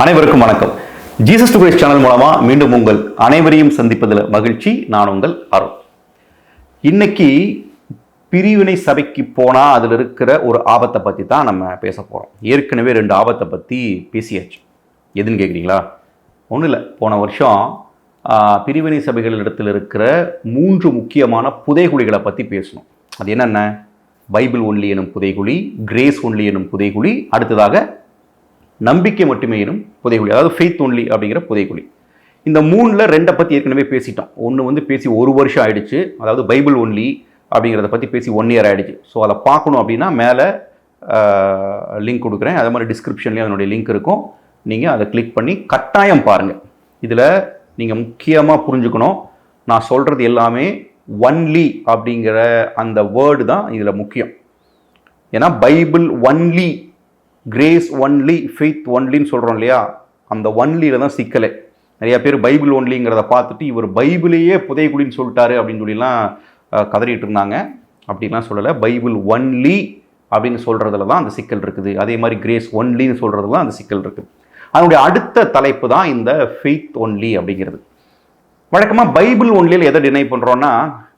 அனைவருக்கும் வணக்கம். Jesus to Christ channel மூலமா மீண்டும் உங்கள் அனைவரையும் சந்திப்பதில் மகிழ்ச்சி. நான் உங்கள் அருள். இன்னைக்கு பிரிவினை சபைக்கு போனா அதுல இருக்கிற ஒரு ஆபத்தை பத்தி தான் நம்ம பேச போறோம். ஏற்கனவே 2 ஆபத்தை பத்தி பேசியாச்சு. எதுன்னு கேட்குறீங்களா? ஒன்றும் இல்லை, போன வருஷம் பிரிவினை சபைகள் இடத்துல இருக்கிற 3 முக்கியமான புதைகுழிகளை பற்றி பேசணும். அது என்னென்ன? பைபிள் ஒன்லி எனும் புதைகுழி, கிரேஸ் ஒன்லி எனும் புதைகுழி, அடுத்ததாக நம்பிக்கை மட்டுமே எனும் புதைகுழி, அதாவது ஃபெய்த் ஒன்லி அப்படிங்கிற புதைகுழி. இந்த 3ல் 2 பற்றி ஏற்கனவே பேசிட்டோம். ஒன்று பேசி 1 வருஷம் ஆயிடுச்சு, அதாவது பைபிள் ஒன்லி அப்படிங்கிறத பற்றி பேசி 1 இயர் ஆகிடுச்சு. ஸோ அதை பார்க்கணும் அப்படின்னா மேலே லிங்க் கொடுக்குறேன், அதே மாதிரி டிஸ்கிரிப்ஷன்லேயும் அதனுடைய லிங்க் இருக்கும். நீங்கள் அதை கிளிக் பண்ணி கட்டாயம் பாருங்கள். இதில் நீங்கள் முக்கியமாக புரிஞ்சுக்கணும், நான் சொல்கிறது எல்லாமே ஒன்லி அப்படிங்கிற அந்த வேர்டு தான் இதில் முக்கியம். ஏன்னா Bible only, grace only, faith ஒன்லின்னு சொல்கிறோம் இல்லையா, அந்த ஒன்லியில் தான் சிக்கலே. நிறையா பேர் பைபிள் ஒன்லிங்கிறத பார்த்துட்டு இவர் பைபிளையே புதைகுழின்னு சொல்லிட்டாரு அப்படின்னு சொல்லிலாம் கதறிட்டு இருந்தாங்க. அப்படின்லாம் சொல்லலை. பைபிள் ஒன்லி அப்படின்னு சொல்கிறதுல தான் அந்த சிக்கல் இருக்குது. அதே மாதிரி கிரேஸ் ஒன்லின்னு சொல்கிறது தான் அந்த சிக்கல் இருக்குது. அதனுடைய அடுத்த தலைப்பு தான் இந்த ஃபெய்த் ஒன்லி அப்படிங்கிறது. வழக்கமாக பைபிள் ஒன்லியில் எதை டினை பண்ணுறோன்னா,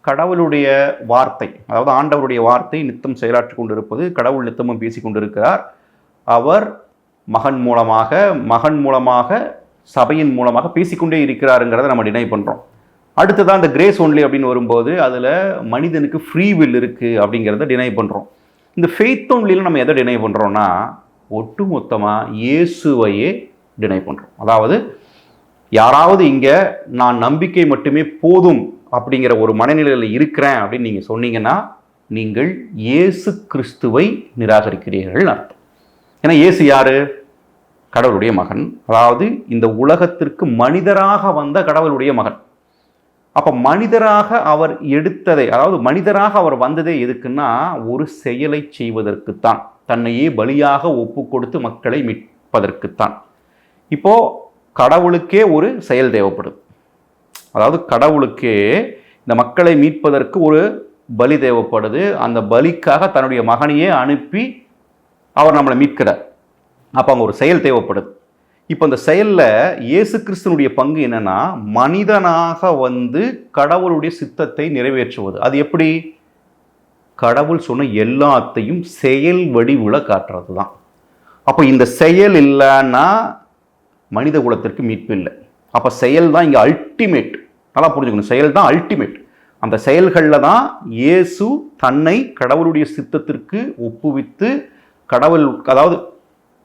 கடவுளுடைய வார்த்தை, அதாவது ஆண்டவருடைய வார்த்தை நித்தம் செயலாற்றி கொண்டு இருப்பது, கடவுள் நித்தமும் பேசி கொண்டு இருக்கிறார், அவர் மகன் மூலமாக சபையின் மூலமாக பேசிக்கொண்டே இருக்கிறாருங்கிறத நம்ம டினை பண்ணுறோம். அடுத்ததான் இந்த கிரேஸ் ஒன்லி அப்படின்னு வரும்போது அதில் மனிதனுக்கு ஃப்ரீ வில் இருக்குது அப்படிங்கிறத டினை பண்ணுறோம். இந்த ஃபெய்த் ஒன்லியில் நம்ம எதை டினை பண்ணுறோன்னா, ஒட்டு மொத்தமாக இயேசுவையே டினை பண்ணுறோம். அதாவது யாராவது இங்கே நான் நம்பிக்கை மட்டுமே போதும் அப்படிங்கிற ஒரு மனநிலையில் இருக்கிறேன் அப்படின்னு நீங்கள் சொன்னீங்கன்னா, நீங்கள் இயேசு கிறிஸ்துவை நிராகரிக்கிறீர்கள் அர்த்தம். ஏன்னா இயேசு யாரு? கடவுளுடைய மகன், அதாவது இந்த உலகத்திற்கு மனிதராக வந்த கடவுளுடைய மகன். அப்போ மனிதராக அவர் எடுத்ததை, அதாவது மனிதராக அவர் வந்ததே எதுக்குன்னா, ஒரு செயலை செய்வதற்குத்தான், தன்னையே பலியாக ஒப்பு கொடுத்து மக்களை மீட்பதற்குத்தான். இப்போ கடவுளுக்கே ஒரு செயல் தேவைப்படுது. அதாவது கடவுளுக்கே இந்த மக்களை மீட்பதற்கு ஒரு பலி தேவைப்படுது. அந்த பலிக்காக தன்னுடைய மகனையே அனுப்பி அவர் நம்மளை மீட்கிறார். அப்போ அங்கே ஒரு செயல் தேவைப்படுது. இப்போ அந்த செயலில் இயேசு கிறிஸ்துனுடைய பங்கு என்னன்னா, மனிதனாக வந்து கடவுளுடைய சித்தத்தை நிறைவேற்றுவது. அது எப்படி? கடவுள் சொன்ன எல்லாத்தையும் செயல் வடிவுல காட்டுறது தான். அப்போ இந்த செயல் இல்லைன்னா மனித குலத்திற்கு மீட்பு இல்லை. அப்போ செயல் தான் இங்கே அல்டிமேட். நல்லா புரிஞ்சுக்கணும், செயல் தான் அல்டிமேட். அந்த செயல்களில் தான் இயேசு தன்னை கடவுளுடைய சித்தத்திற்கு ஒப்புவித்து, கடவுள் அதாவது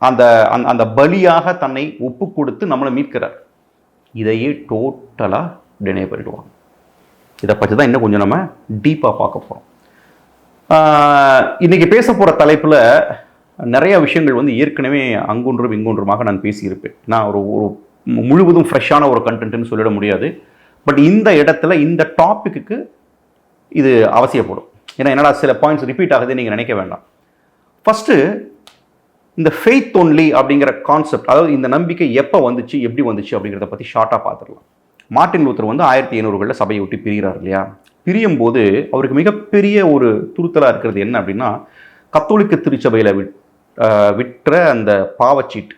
அந்த அந்த பலியாக தன்னை ஒப்பு கொடுத்து நம்மளை மீட்கிறார். இதையே டோட்டலாக டினை பண்ணிடுவாங்க. இதை பற்றி தான் இன்னும் கொஞ்சம் நம்ம டீப்பாக பார்க்க போகிறோம். இன்றைக்கி பேச போகிற தலைப்பில் நிறைய விஷயங்கள் வந்து ஏற்கனவே அங்கொன்றும் இங்கொன்றுமாக நான் பேசியிருப்பேன். நான் ஒரு முழுவதும் ஃப்ரெஷ்ஷான ஒரு கண்டென்ட்னு சொல்லிட முடியாது. பட் இந்த இடத்துல இந்த டாப்பிக்கு இது அவசியப்படும். ஏன்னா என்னடா சில பாயிண்ட்ஸ் ரிப்பீட் ஆகுதுன்னு நீங்கள் நினைக்க வேண்டாம். ஃபஸ்ட்டு இந்த ஃபெய்த் ஒன்லி அப்படிங்கிற கான்செப்ட், அதாவது இந்த நம்பிக்கை எப்போ வந்துச்சு, எப்படி வந்துச்சு அப்படிங்கிறத பற்றி ஷார்ட்டாக பார்த்துடலாம். மார்ட்டின் லூத்தர் வந்து 1800களில் சபையை விட்டு பிரிகிறார் இல்லையா? பிரியும் போது அவருக்கு மிகப்பெரிய ஒரு துருத்தலாக இருக்கிறது என்ன அப்படின்னா, கத்தோலிக்க திருச்சபையில் விற்ற அந்த பாவச்சீட்டு,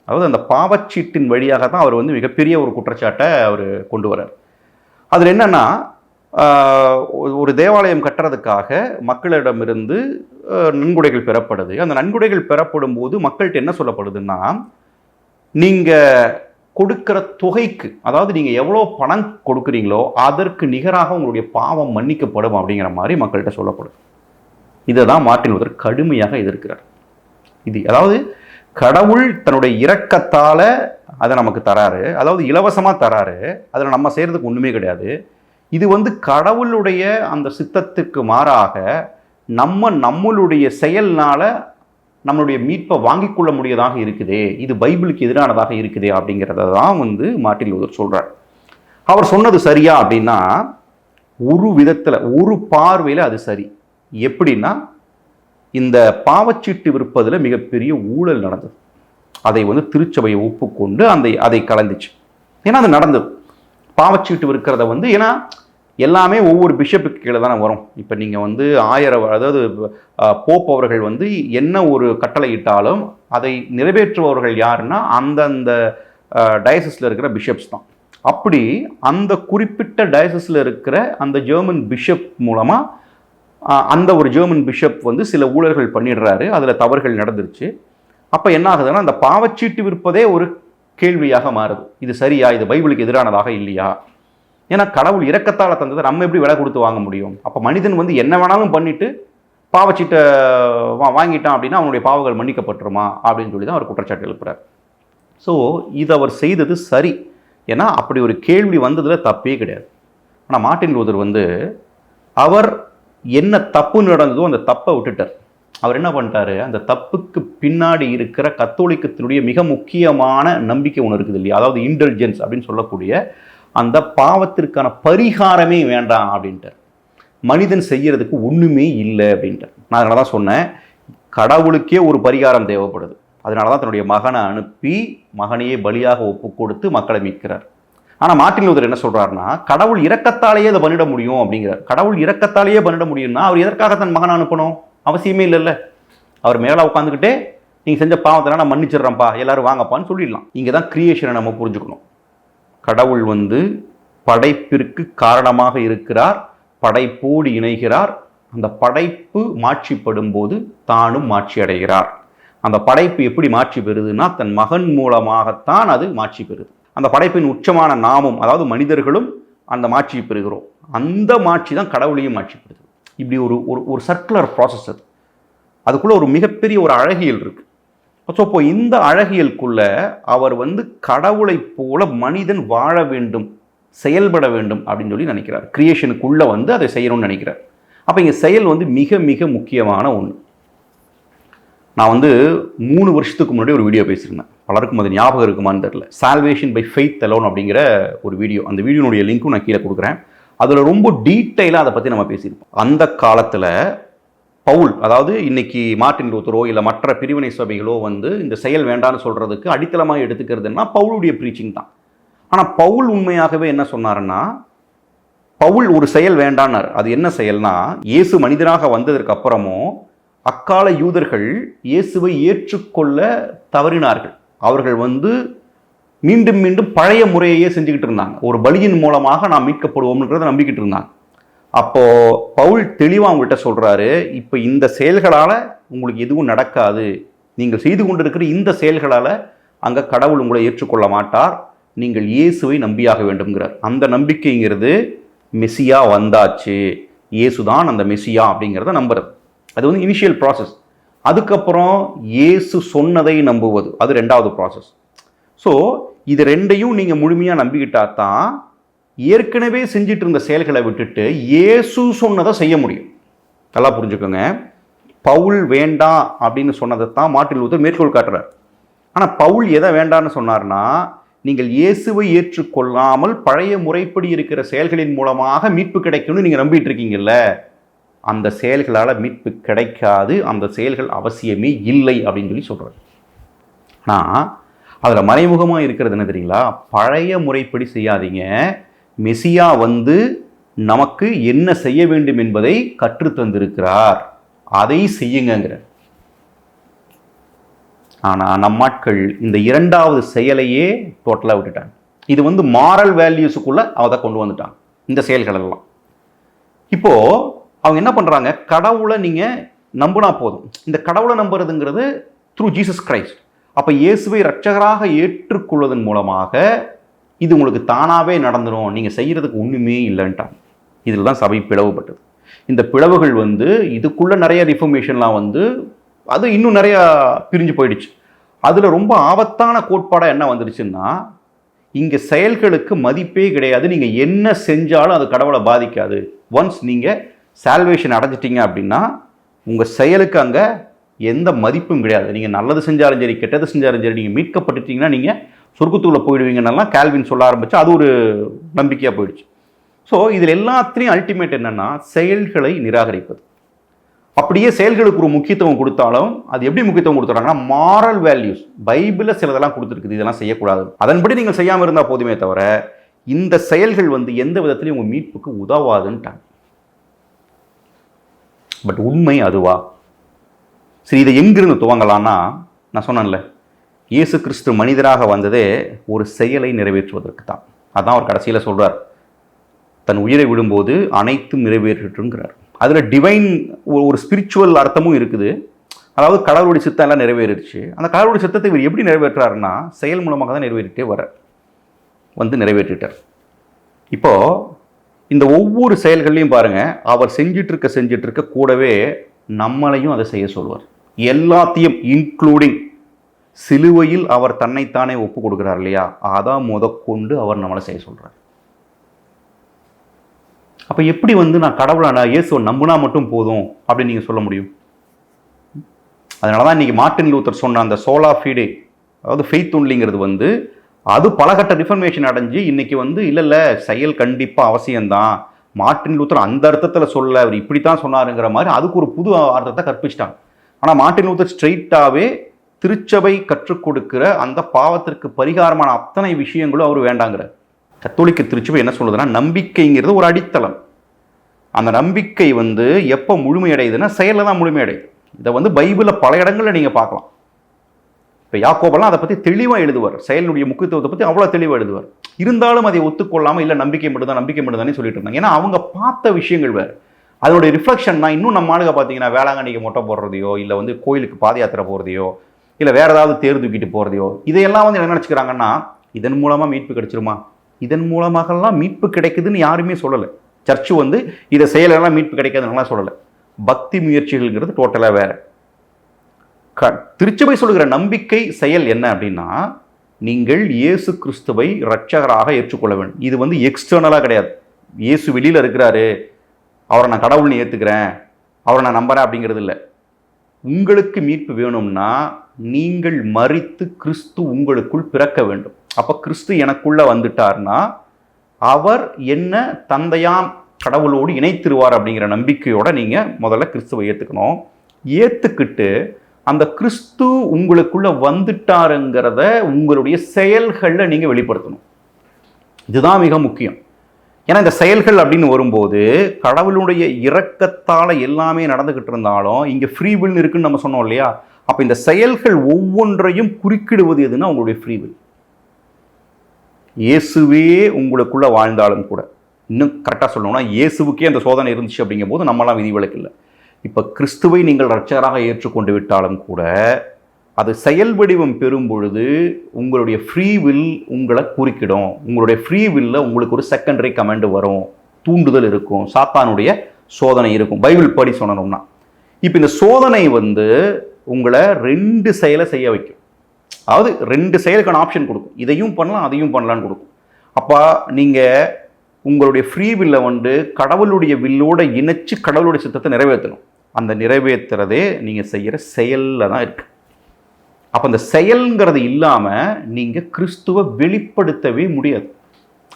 அதாவது அந்த பாவச்சீட்டின் வழியாக தான் அவர் வந்து மிகப்பெரிய ஒரு குற்றச்சாட்டை அவர் கொண்டு வரார். அதில் என்னென்னா, ஒரு தேவாலயம் கட்டுறதுக்காக மக்களிடமிருந்து நன்கொடைகள் பெறப்படுது. அந்த நன்கொடைகள் பெறப்படும் போது மக்கள்கிட்ட என்ன சொல்லப்படுதுன்னா, நீங்கள் கொடுக்குற தொகைக்கு, அதாவது நீங்கள் எவ்வளோ பணம் கொடுக்குறீங்களோ அதற்கு நிகராக உங்களுடைய பாவம் மன்னிக்கப்படும் அப்படிங்கிற மாதிரி மக்கள்கிட்ட சொல்லப்படுது. இதை தான் மார்ட்டின் லூத்தர் கடுமையாக எதிர்க்கிறார். இது அதாவது கடவுள் தன்னுடைய இரக்கத்தால் அதை நமக்கு தராரு, அதாவது இலவசமாக தராரு, அதில் நம்ம செய்கிறதுக்கு ஒன்றுமே கிடையாது. இது வந்து கடவுளுடைய அந்த சித்தத்துக்கு மாறாக நம்மளுடைய செயல்னால நம்மளுடைய மீட்பை வாங்கிக் கொள்ள முடியதாக இருக்குதே, இது பைபிளுக்கு எதிரானதாக இருக்குதே அப்படிங்கிறத தான் வந்து மார்ட்டின் லூத்தர் சொல்கிறார். அவர் சொன்னது சரியா அப்படின்னா, ஒரு விதத்தில், ஒரு பார்வையில் அது சரி. எப்படின்னா, இந்த பாவச்சீட்டு விற்பதில் மிகப்பெரிய ஊழல் நடந்தது. அதை வந்து திருச்சபையை ஒப்புக்கொண்டு அதை கலந்துச்சு. ஏன்னா அது நடந்தது. பாவச்சீட்டு விற்கிறத வந்து, ஏன்னா எல்லாமே ஒவ்வொரு பிஷப்புக்கு கீழே தானே வரும். இப்போ நீங்கள் வந்து அதாவது போப் அவர்கள் வந்து என்ன ஒரு கட்டளை இட்டாலும் அதை நிறைவேற்றுபவர்கள் யாருன்னா அந்தந்த டயசிஸில் இருக்கிற பிஷப்ஸ் தான். அப்படி அந்த குறிப்பிட்ட டயசிஸில் இருக்கிற அந்த ஜெர்மன் பிஷப் மூலமாக அந்த ஒரு ஜெர்மன் பிஷப் வந்து சில ஊழல்கள் பண்ணிடுறாரு, அதில் தவறுகள் நடந்துருச்சு. அப்போ என்ன ஆகுதுன்னா அந்த பாவச்சீட்டு விற்பதே ஒரு கேள்வியாக மாறுது. இது சரியா, இது பைபிளுக்கு எதிரானதாக இல்லையா? ஏன்னா கடவுள் இரக்கத்தால் தந்ததை நம்ம எப்படி விலை கொடுத்து வாங்க முடியும்? அப்போ மனிதன் வந்து என்ன வேணாலும் பண்ணிட்டு பாவச்சீட்டை வாங்கிட்டான் அப்படின்னா அவனுடைய பாவங்கள் மன்னிக்கப்பட்டுருமா அப்படின்னு சொல்லி தான் அவர் குற்றச்சாட்டு எழுப்புறார். ஸோ இது அவர் செய்தது சரி, ஏன்னா அப்படி ஒரு கேள்வி வந்ததில் தப்பே கிடையாது. ஆனால் மார்ட்டின் லூதர் வந்து அவர் என்ன தப்பு நடந்ததோ அந்த தப்பை விட்டுட்டார். அவர் என்ன பண்ணிட்டாரு, அந்த தப்புக்கு பின்னாடி இருக்கிற கத்தோலிக்கத்தினுடைய மிக முக்கியமான நம்பிக்கை ஒன்று இருக்குது இல்லையா, அதாவது இன்டெலிஜென்ஸ் அப்படின்னு சொல்லக்கூடிய அந்த பாவத்திற்கான பரிகாரமே வேண்டாம் அப்படின்ட்டார். மனிதன் செய்யறதுக்கு ஒன்றுமே இல்லை அப்படின்ட்டார். நான் அதனால தான் சொன்னேன், கடவுளுக்கே ஒரு பரிகாரம் தேவைப்படுது. அதனால தான் தன்னுடைய மகனை அனுப்பி மகனையே பலியாக ஒப்பு கொடுத்து மக்களை மீட்கிறார். ஆனால் மார்ட்டின் லூதர் என்ன சொல்றாருன்னா, கடவுள் இரக்கத்தாலேயே அதை பண்ணிட முடியும் அப்படிங்கிறார். கடவுள் இரக்கத்தாலேயே பண்ணிட முடியும்னா அவர் எதற்காக தன் மகனை அனுப்பணும்? அவசியமே இல்லைல்ல. அவர் மேலே உட்காந்துக்கிட்டே நீங்கள் செஞ்ச பாவத்தை நான் மன்னிச்சிடுறேன்ப்பா, எல்லாரும் வாங்கப்பான்னு சொல்லிடலாம். இங்கே தான் கிரியேஷனை நம்ம புரிஞ்சுக்கணும். கடவுள் வந்து படைப்பிற்கு காரணமாக இருக்கிறார், படைப்போடு இணைகிறார். அந்த படைப்பு மாட்சிப்படும் போது தானும் மாட்சி அடைகிறார். அந்த படைப்பு எப்படி மாட்சி பெறுதுன்னா தன் மகன் மூலமாகத்தான் அது மாட்சி பெறுது. அந்த படைப்பின் உச்சமான நாமும், அதாவது மனிதர்களும் அந்த மாட்சியை பெறுகிறோம். அந்த மாட்சி தான் கடவுளையும் மாட்சி பெறுது. இப்படி ஒரு சர்க்குலர் ப்ராசஸ் அது. அதுக்குள்ளே ஒரு மிகப்பெரிய ஒரு அழகியல் இருக்குது. ஸோ இப்போ இந்த அழகியலுக்குள்ள அவர் வந்து கடவுளை போல மனிதன் வாழ வேண்டும், செயல்பட வேண்டும் அப்படின்னு சொல்லி நினைக்கிறார். கிரியேஷனுக்குள்ளே வந்து அதை செய்யணும்னு நினைக்கிறார். அப்போ இங்கே செயல் வந்து மிக மிக முக்கியமான ஒன்று. நான் வந்து 3 வருஷத்துக்கு முன்னாடி ஒரு வீடியோ பேசியிருந்தேன். பலருக்கும் அது ஞாபகம் இருக்குமான்னு தெரியல. சால்வேஷன் பை ஃபெய்த் அலோன் அப்படிங்கிற ஒரு வீடியோ. அந்த வீடியோனுடைய லிங்க்கும் நான் கீழே கொடுக்குறேன். அதில் ரொம்ப டீட்டெயிலாக அதை பற்றி நம்ம பேசியிருப்போம். அந்த காலத்தில் பவுல், அதாவது இன்னைக்கு மார்ட்டின் லூத்தரோ இல்லை மற்ற பிரிவினை சபைகளோ வந்து இந்த செயல் வேண்டான்னு சொல்கிறதுக்கு அடித்தளமாக எடுத்துக்கிறதுனா பவுலுடைய ப்ரீச்சிங் தான். ஆனால் பவுல் உண்மையாகவே என்ன சொன்னாருன்னா, பவுல் ஒரு செயல் வேண்டான்னார். அது என்ன செயல்னா, இயேசு மனிதனாக வந்ததற்கு அப்புறமும் அக்கால யூதர்கள் இயேசுவை ஏற்றுக்கொள்ள தவறினார்கள். அவர்கள் வந்து மீண்டும் மீண்டும் பழைய முறையையே செஞ்சுக்கிட்டு இருந்தாங்க. ஒரு பலியின் மூலமாக நாம் மீட்கப்படுவோம்ன்றதை நம்பிக்கிட்டு இருந்தாங்க. அப்போ பவுல் தெளிவாக அவங்கள்ட்ட சொல்றாரு, இப்போ இந்த செயல்களால் உங்களுக்கு எதுவும் நடக்காது, நீங்கள் செய்து கொண்டிருக்கிற இந்த செயல்களால் அங்கே கடவுள் உங்களை ஏற்றுக்கொள்ள மாட்டார், நீங்கள் இயேசுவை நம்பியாக வேண்டும்ங்கிறார். அந்த நம்பிக்கைங்கிறது மெசியா வந்தாச்சு, இயேசுதான் அந்த மெசியா அப்படிங்கிறத நம்புறது. அது வந்து இனிஷியல் ப்ராசஸ். அதுக்கப்புறம் இயேசு சொன்னதை நம்புவது, அது 2வது ப்ராசஸ். ஸோ இது ரெண்டையும் நீங்கள் முழுமையாக நம்பிக்கிட்டா தான் ஏற்கனவே செஞ்சிட்டு இருந்த செயல்களை விட்டுட்டு இயேசு சொன்னதை செய்ய முடியும். நல்லா புரிஞ்சுக்கோங்க. பவுல் வேண்டாம் அப்படின்னு சொன்னதை தான் மார்ட்டின் லூத்தர் மேற்கோள் காட்டுறார். ஆனால் பவுல் எதை வேண்டான்னு சொன்னார்னா, நீங்கள் இயேசுவை ஏற்றுக்கொள்ளாமல் பழைய முறைப்படி இருக்கிற செயல்களின் மூலமாக மீட்பு கிடைக்கும்னு நீங்கள் நம்பிட்டு இருக்கீங்கல்ல, அந்த செயல்களால் மீட்பு கிடைக்காது, அந்த செயல்கள் அவசியமே இல்லை அப்படின்னு சொல்லி சொல்கிறார். ஆனால் அதில் மறைமுகமாக இருக்கிறது என்ன தெரியுங்களா, பழைய முறைப்படி செய்யாதீங்க, மெசியா வந்து நமக்கு என்ன செய்ய வேண்டும் என்பதை கற்றுத்தந்திருக்கிறார், அதை செய்யுங்கிற. ஆனால் நம் ஆட்கள் இந்த 2வது செயலையே டோட்டலாக விட்டுட்டாங்க. இது வந்து மாரல் வேல்யூஸுக்குள்ளே அதை கொண்டு வந்துட்டாங்க இந்த செயல்கள் எல்லாம். இப்போது அவங்க என்ன பண்ணுறாங்க, கடவுளை நீங்கள் நம்பினா போதும். இந்த கடவுளை நம்புறதுங்கிறது த்ரூ ஜீசஸ் கிரைஸ்ட். அப்போ இயேசுவை இரட்சகராக ஏற்றுக்கொள்வதன் மூலமாக இது உங்களுக்கு தானாகவே நடந்துடும், நீங்கள் செய்கிறதுக்கு ஒன்றுமே இல்லைன்ட்டாங்க. இதில் தான் சபை பிளவுபட்டது. இந்த பிளவுகள் வந்து இதுக்குள்ளே நிறைய ரிஃபர்மேஷன்லாம் வந்து அது இன்னும் நிறையா பிரிஞ்சு போயிடுச்சு. அதில் ரொம்ப ஆபத்தான கோட்பாடாக என்ன வந்துடுச்சுன்னா, இங்கே செயல்களுக்கு மதிப்பே கிடையாது, நீங்கள் என்ன செஞ்சாலும் அது கடவுளை பாதிக்காது. ஒன்ஸ் நீங்கள் சால்வேஷன் அடைஞ்சிட்டிங்க அப்படின்னா உங்கள் செயலுக்கு அங்கே எந்த மதிப்பும் கிடையாது. நீங்கள் நல்லது செஞ்சாலும் சரி, கெட்டது செஞ்சாலும் சரி, நீங்கள் மீட்கப்பட்டுட்டீங்கன்னா நீங்கள் சொர்க்கத்துக்குள்ளே போயிடுவீங்கன்னெல்லாம் கால்வின் சொல்ல ஆரம்பித்து அது ஒரு நம்பிக்கையாக போயிடுச்சு. ஸோ இதில் எல்லாத்துலேயும் அல்டிமேட் என்னென்னா செயல்களை நிராகரிப்பது. அப்படியே செயல்களுக்கு ஒரு முக்கியத்துவம் கொடுத்தாலும் அது எப்படி முக்கியத்துவம் கொடுத்துறாங்கன்னா, மாரல் வேல்யூஸ் பைபிளில் சிலதெல்லாம் கொடுத்துருக்குது, இதெல்லாம் செய்யக்கூடாது, அதன்படி நீங்கள் செய்யாமல் இருந்தால் போதுமே தவிர இந்த செயல்கள் வந்து எந்த விதத்திலையும் உங்கள் மீட்புக்கு உதவாதுன்ட்டாங்க. பட் உண்மை அதுவா? சரி, இதை எங்கிருந்து துவங்கலான்னா, நான் சொன்னேன்ல, இயேசு கிறிஸ்து மனிதராக வந்ததே ஒரு செயலை நிறைவேற்றுவதற்கு தான். அதான் அவர் கடைசியில் சொல்கிறார், தன் உயிரை விடும்போது அனைத்தும் நிறைவேற்றுங்கிறார். அதில் டிவைன் ஒரு ஸ்பிரிச்சுவல் அர்த்தமும் இருக்குது. அதாவது கடவுளுடைய சித்தம் எல்லாம் நிறைவேறிடுச்சு. அந்த கடவுளுடைய சித்தத்தை இவர் எப்படி நிறைவேற்றாருன்னா செயல் மூலமாக தான் நிறைவேற்றிட்டே நிறைவேற்றிட்டார். இப்போது இந்த ஒவ்வொரு செயல்கள்லையும் பாருங்கள், அவர் செஞ்சிட்டு இருக்க கூடவே நம்மளையும் அதை செய்ய சொல்வார். எல்லாத்தையும் இன்க்ளூடிங் சிலுவையில் அவர் தன்னைத்தானே ஒப்பு கொடுக்குறார் இல்லையா, அதான் முதற்கொண்டு அவர் நம்மளை செய்ய சொல்கிறார். அப்போ எப்படி நான் கடவுளை இயேசுவை நம்பினா மட்டும் போதும் அப்படின்னு நீங்கள் சொல்ல முடியும்? அதனால தான் இன்றைக்கி மார்ட்டின் லூத்தர் சொன்ன அந்த சோலா ஃபீடே, அதாவது ஃபெய்த் ஒன்லிங்கிறது அது பலகட்ட ரிஃபர்மேஷன் அடைஞ்சு இன்றைக்கி இல்லை செயல் கண்டிப்பாக அவசியம்தான். மார்ட்டின் லூத்தர் அந்த அர்த்தத்தில் சொல்ல, அவர் இப்படித்தான் சொன்னாருங்கிற மாதிரி அதுக்கு ஒரு புது அர்த்தத்தை கற்பிச்சிட்டாங்க. ஆனால் மார்ட்டின் லூத்தர் ஸ்ட்ரெயிட்டாகவே திருச்சபை கற்றுக் கொடுக்கிற அந்த பாவத்திற்கு பரிகாரமான அத்தனை விஷயங்களும் அவர் வேண்டாங்கிறார். கத்தோலிக்க திருச்சபை என்ன சொல்லுதுன்னா, நம்பிக்கைங்கிறது ஒரு அடித்தளம். அந்த நம்பிக்கை எப்போ முழுமையடையுதுன்னா செயலில் தான் முழுமையடையுது. இதை பைபிளில் பல இடங்களில் நீங்கள் பார்க்கலாம். இப்போ யாக்கோபெல்லாம் அதை பற்றி தெளிவாக எழுதுவார், செயலினுடைய முக்கியத்துவத்தை பற்றி அவ்வளோ தெளிவாக எழுதுவார். இருந்தாலும் அதை ஒத்துக்கொள்ளாமல் இல்லை நம்பிக்கை மட்டும்தானே சொல்லிட்டு இருந்தாங்க. ஏன்னா அவங்க பார்த்த விஷயங்கள் வேறு, அதனுடைய ரிஃப்ளெக்ஷன் தான். இன்னும் நம்ம ஆளுங்க பார்த்தீங்கன்னா வேளாங்கண்ணிக்கு மொட்டை போடுறதையோ, இல்லை கோயிலுக்கு பாத யாத்திரை போகிறதையோ, இல்லை வேறு ஏதாவது தேர் தூக்கிட்டு போகிறதையோ, இதையெல்லாம் என்ன நினச்சிக்கிறாங்கன்னா இதன் மூலமாக மீட்பு கிடைச்சிருமா? இதன் மூலமாகலாம் மீட்பு கிடைக்குதுன்னு யாருமே சொல்லலை. சர்ச்சு இதை செயலெல்லாம் மீட்பு கிடைக்காதுன்னெலாம் சொல்லலை. பக்தி முயற்சிகள்ங்கிறது டோட்டலாக வேறு. திருச்சபை சொல்கிற நம்பிக்கை செயல் என்ன அப்படின்னா, நீங்கள் இயேசு கிறிஸ்துவை இரட்சகராக ஏற்றுக்கொள்ள வேண்டும். இது எக்ஸ்டர்னலாக கிடையாது. இயேசு வெளியில் இருக்கிறாரு, அவரை நான் கடவுள்னு ஏற்றுக்கிறேன், அவரை நான் நம்புறேன் அப்படிங்கிறது இல்லை. உங்களுக்கு மீட்பு வேணும்னா நீங்கள் மரித்து கிறிஸ்து உங்களுக்குள் பிறக்க வேண்டும். அப்போ கிறிஸ்து எனக்குள்ள வந்துட்டார்னா அவர் என்ன தந்தையாம் கடவுளோடு இணைத்திருவார் அப்படிங்கிற நம்பிக்கையோட நீங்கள் முதல்ல கிறிஸ்துவை ஏற்றுக்கணும். ஏற்றுக்கிட்டு அந்த கிறிஸ்து உங்களுக்குள்ள வந்துட்டாருங்கிறத உங்களுடைய செயல்களில் நீங்கள் வெளிப்படுத்தணும். இதுதான் மிக முக்கியம். ஏன்னா இந்த செயல்கள் அப்படின்னு வரும்போது கடவுளுடைய இரக்கத்தால் எல்லாமே நடந்துக்கிட்டு இருந்தாலும் இங்கே ஃப்ரீவில் இருக்குன்னு நம்ம சொன்னோம் இல்லையா. அப்போ இந்த செயல்கள் ஒவ்வொன்றையும் குறுக்கிடுவது எதுன்னா உங்களுடைய ஃப்ரீவில். இயேசுவே உங்களுக்குள்ள வாழ்ந்தாலும் கூட, இன்னும் கரெக்டாக சொல்லணும்னா இயேசுவுக்கே அந்த சோதனை இருந்துச்சு அப்படிங்கும் போது நம்மளாம் விதிவிலக்கு இல்லை. இப்போ கிறிஸ்துவை நீங்கள் இரட்சகராக ஏற்றுக்கொண்டு விட்டாலும் கூட அது செயல் வடிவம் பெறும் பொழுது உங்களுடைய ஃப்ரீவில் உங்களை குறுக்கிடும். உங்களுடைய ஃப்ரீவில்ல உங்களுக்கு ஒரு செகண்டரி கமெண்ட் வரும், தூண்டுதல் இருக்கும், சாத்தானுடைய சோதனை இருக்கும். பைபிள் படி சொன்னோம்னா இப்போ இந்த சோதனை உங்களை 2 செயலை செய்ய வைக்கும். அதாவது 2 செயலுக்கான ஆப்ஷன் கொடுக்கும். இதையும் பண்ணலாம் அதையும் பண்ணலான்னு கொடுக்கும். அப்போ நீங்கள் உங்களுடைய ஃப்ரீவில்ல கடவுளுடைய வில்லோட இணைச்சு கடவுளுடைய சித்தத்தை நிறைவேற்றணும். அந்த நிறைவேற்றுறதே நீங்கள் செய்கிற செயலில் தான் இருக்கு. அப்போ அந்த செயல்ங்கிறது இல்லாமல் நீங்கள் கிறிஸ்துவை வெளிப்படுத்தவே முடியாது.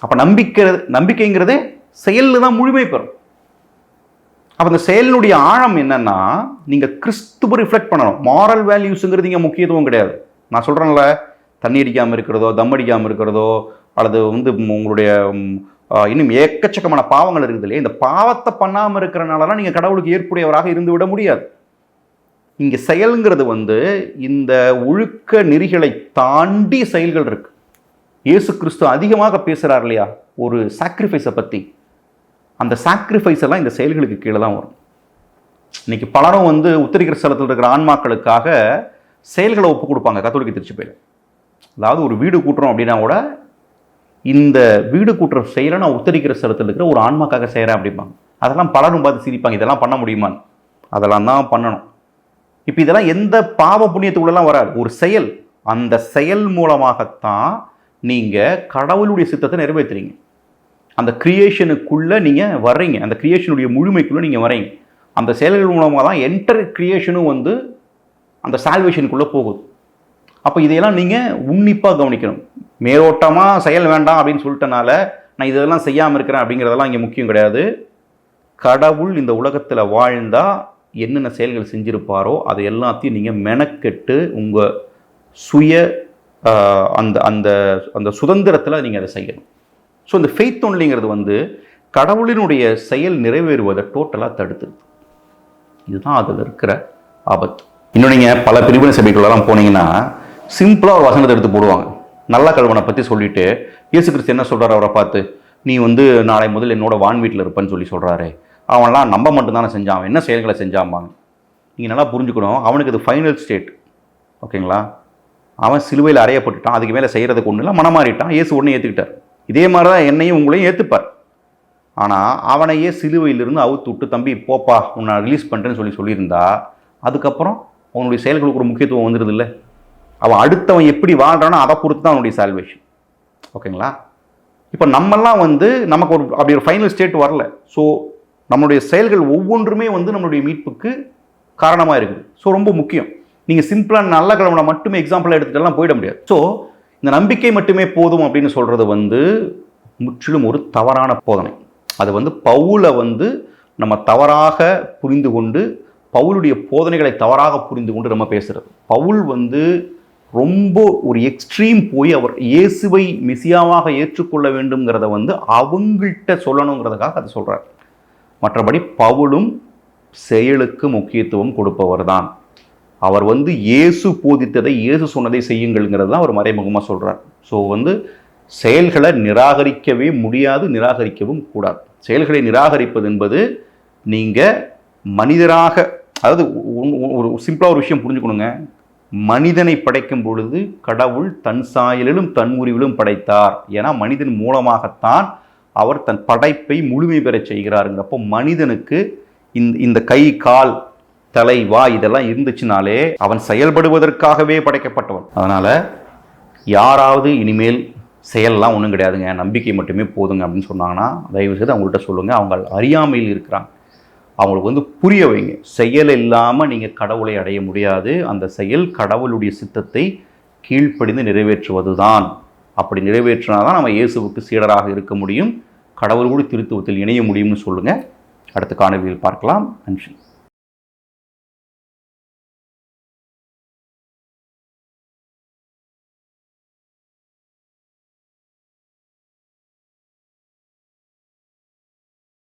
அப்போ நம்பிக்கைங்கிறதே செயலில் தான் முழுமை பெறும். அப்போ அந்த செயலினுடைய ஆழம் என்னன்னா, நீங்கள் கிறிஸ்துவை ரிஃப்ளெக்ட் பண்ணணும். மாரல் வேல்யூஸுங்கிறது இங்கே முக்கியத்துவம் கிடையாது. நான் சொல்கிறேன்ல, தண்ணி அடிக்காமல் இருக்கிறதோ, தம் அடிக்காமல் இருக்கிறதோ, அல்லது உங்களுடைய இன்னும் ஏக்கச்சக்கமான பாவங்கள் இருக்குது இல்லையா, இந்த பாவத்தை பண்ணாமல் இருக்கிறனாலலாம் நீங்கள் கடவுளுக்கு ஏற்புடையவராக இருந்து விட முடியாது. இங்கே செயல்ங்கிறது இந்த ஒழுக்க நெறிகளை தாண்டி செயல்கள் இருக்கு. இயேசு கிறிஸ்து அதிகமாக பேசுகிறார் இல்லையா ஒரு சாக்ரிஃபைஸை பற்றி. அந்த சாக்ரிஃபைஸ் எல்லாம் இந்த செயல்களுக்கு கீழே தான் வரும். இன்னைக்கு பலரும் உத்தரிக்கிற ஸ்தலத்தில் இருக்கிற ஆன்மாக்களுக்காக செயல்களை ஒப்பு கொடுப்பாங்க கத்தோலிக்க திருச்சபையில். அதாவது ஒரு வீடு கூட்டுறோம் அப்படின்னா கூட இந்த வீடு கூட்டுற செயலை நான் உத்தரிக்கிற ஸ்தலத்தில் இருக்கிற ஒரு ஆன்மாக்காக செய்கிறேன் அப்படிம்பாங்க. அதெல்லாம் பலரும் பார்த்து சிரிப்பாங்க, இதெல்லாம் பண்ண முடியுமான்னு. அதெல்லாம் தான் பண்ணணும். இப்போ இதெல்லாம் எந்த பாவ புண்ணியத்துக்குள்ளெல்லாம் வராது, ஒரு செயல். அந்த செயல் மூலமாகத்தான் நீங்கள் கடவுளுடைய சித்தத்தை நிறைவேற்றுறீங்க. அந்த கிரியேஷனுக்குள்ளே நீங்கள் வர்றீங்க, அந்த கிரியேஷனுடைய முழுமைக்குள்ளே நீங்கள் வர்றீங்க. அந்த செயல்கள் மூலமாக தான் என்டர் கிரியேஷனும் அந்த சால்வேஷனுக்குள்ளே போகுது. அப்போ இதையெல்லாம் நீங்கள் உன்னிப்பாக கவனிக்கணும். மேலோட்டமாக செயல் வேண்டாம் அப்படின்னு சொல்லிட்டனால நான் இதெல்லாம் செய்யாமல் இருக்கிறேன் அப்படிங்கிறதெல்லாம் இங்கே முக்கியம் கிடையாது. கடவுள் இந்த உலகத்தில் வாழ்ந்தால் என்னென்ன செயல்கள் செஞ்சுருப்பாரோ அதை எல்லாத்தையும் நீங்கள் மெனக்கெட்டு உங்கள் சுய அந்த அந்த அந்த சுதந்திரத்தில் நீங்கள் அதை செய்யணும். ஸோ இந்த ஃபெய்த் ஒன்லிங்கிறது வந்து கடவுளினுடைய செயல் நிறைவேறுவதை டோட்டலாக தடுத்துருது. இதுதான் அதில் இருக்கிற ஆபத்து. இன்னும் நீங்கள் பல பிரிவினை சபைகளெல்லாம் போனீங்கன்னா சிம்பிளாக ஒரு வசனத்தை எடுத்து போடுவாங்க. நல்ல கல்வனை பற்றி சொல்லிட்டு இயேசு கிறிஸ்து என்ன சொல்கிறார் அவரை பார்த்து, நீ வந்து நாளை முதல் என்னோட வான் வீட்டில் இருப்பேன்னு சொல்லி சொல்கிறாரு. அவன்லாம் நம்ப மட்டும்தானே செஞ்சான், அவன் என்ன செயல்களை செஞ்சாம்பாங்க. நீங்கள் நல்லா புரிஞ்சுக்கணும், அவனுக்கு இது ஃபைனல் ஸ்டேட். ஓகேங்களா? அவன் சிலுவையில் அறையப்பட்டுட்டான், அதுக்கு மேலே செய்கிறதுக்கு ஒன்றும் இல்லை, மனமாறிட்டான். இயேசு உடனே ஏற்றுக்கிட்டார். இதே மாதிரி தான் என்னையும் உங்களையும் ஏற்றுப்பார். ஆனால் அவனையே சிலுவையிலிருந்து அவுத்து விட்டு, தம்பி போப்பா உன்னை ரிலீஸ் பண்ணுறேன்னு சொல்லியிருந்தா அதுக்கப்புறம் அவனுடைய செயல்களுக்கு ஒரு முக்கியத்துவம் வந்துடுது இல்லை. அவன் அடுத்தவன் எப்படி வாழ்கிறானோ அதை பொறுத்து தான் அவனுடைய சால்வேஷன். ஓகேங்களா? இப்போ நம்மெல்லாம் வந்து நமக்கு ஒரு அப்படி ஒரு ஃபைனல் ஸ்டேட் வரல. ஸோ நம்மளுடைய செயல்கள் ஒவ்வொன்றுமே வந்து நம்மளுடைய மீட்புக்கு காரணமாக இருக்குது. ஸோ ரொம்ப முக்கியம். நீங்கள் சிம்பிளாக நல்ல கிழமை மட்டுமே எக்ஸாம்பிளாக எடுத்துகிட்டெல்லாம் போயிட முடியாது. ஸோ இந்த நம்பிக்கை மட்டுமே போதும் அப்படின்னு சொல்கிறது வந்து முற்றிலும் ஒரு தவறான போதனை. அது வந்து பவுலை வந்து நம்ம தவறாக புரிந்து கொண்டு, பவுலுடைய போதனைகளை தவறாக புரிந்து கொண்டு நம்ம பேசுகிறது. பவுல் வந்து ரொம்ப ஒரு எக்ஸ்ட்ரீம் போய் அவர் இயேசுவை மெசியாவாக ஏற்றுக்கொள்ள வேண்டும்ங்கிறத வந்து அவங்கள்ட்ட சொல்லணுங்கிறதுக்காக அதை சொல்கிறார். மற்றபடி பவுலும் செயலுக்கு முக்கியத்துவம் கொடுப்பவர் தான். அவர் வந்து இயேசு போதித்ததை, இயேசு சொன்னதை செய்யுங்கள்ங்கிறது தான் அவர் மறைமுகமாக சொல்கிறார். ஸோ வந்து செயல்களை நிராகரிக்கவே முடியாது, நிராகரிக்கவும் கூடாது. செயல்களை நிராகரிப்பது என்பது நீங்கள் மனிதராக, அதாவது ஒரு சிம்பிளாக ஒரு விஷயம் புரிஞ்சுக்கணுங்க. மனிதனை படைக்கும் பொழுது கடவுள் தன் சாயலிலும் தன் உருவிலும் படைத்தார். ஏன்னா மனிதன் மூலமாகத்தான் அவர் தன் படைப்பை முழுமை பெற செய்கிறாருங்கிறப்போ மனிதனுக்கு இந்த கை, கால், தலை, வா இதெல்லாம் இருந்துச்சுனாலே அவன் செயல்படுவதற்காகவே படைக்கப்பட்டவன். அதனால் யாராவது இனிமேல் செயல்லாம் ஒன்றும் கிடையாதுங்க, நம்பிக்கை மட்டுமே போதுங்க அப்படின்னு சொன்னாங்கன்னா தயவு செய்து அவங்கள்ட்ட சொல்லுங்கள். அவங்க அறியாமையில் இருக்கிறாங்க, அவங்களுக்கு வந்து புரிய வைங்க. செயல் இல்லாமல் நீங்கள் கடவுளை அடைய முடியாது. அந்த செயல் கடவுளுடைய சித்தத்தை கீழ்ப்படிந்து நிறைவேற்றுவது தான். அப்படி நிறைவேற்றினாதான் நம்ம இயேசுவுக்கு சீடராக இருக்க முடியும், கடவுளோடு திருத்துவத்தில் இணைய முடியும்னு சொல்லுங்கள். அடுத்த காணொலியில் பார்க்கலாம். நன்றி.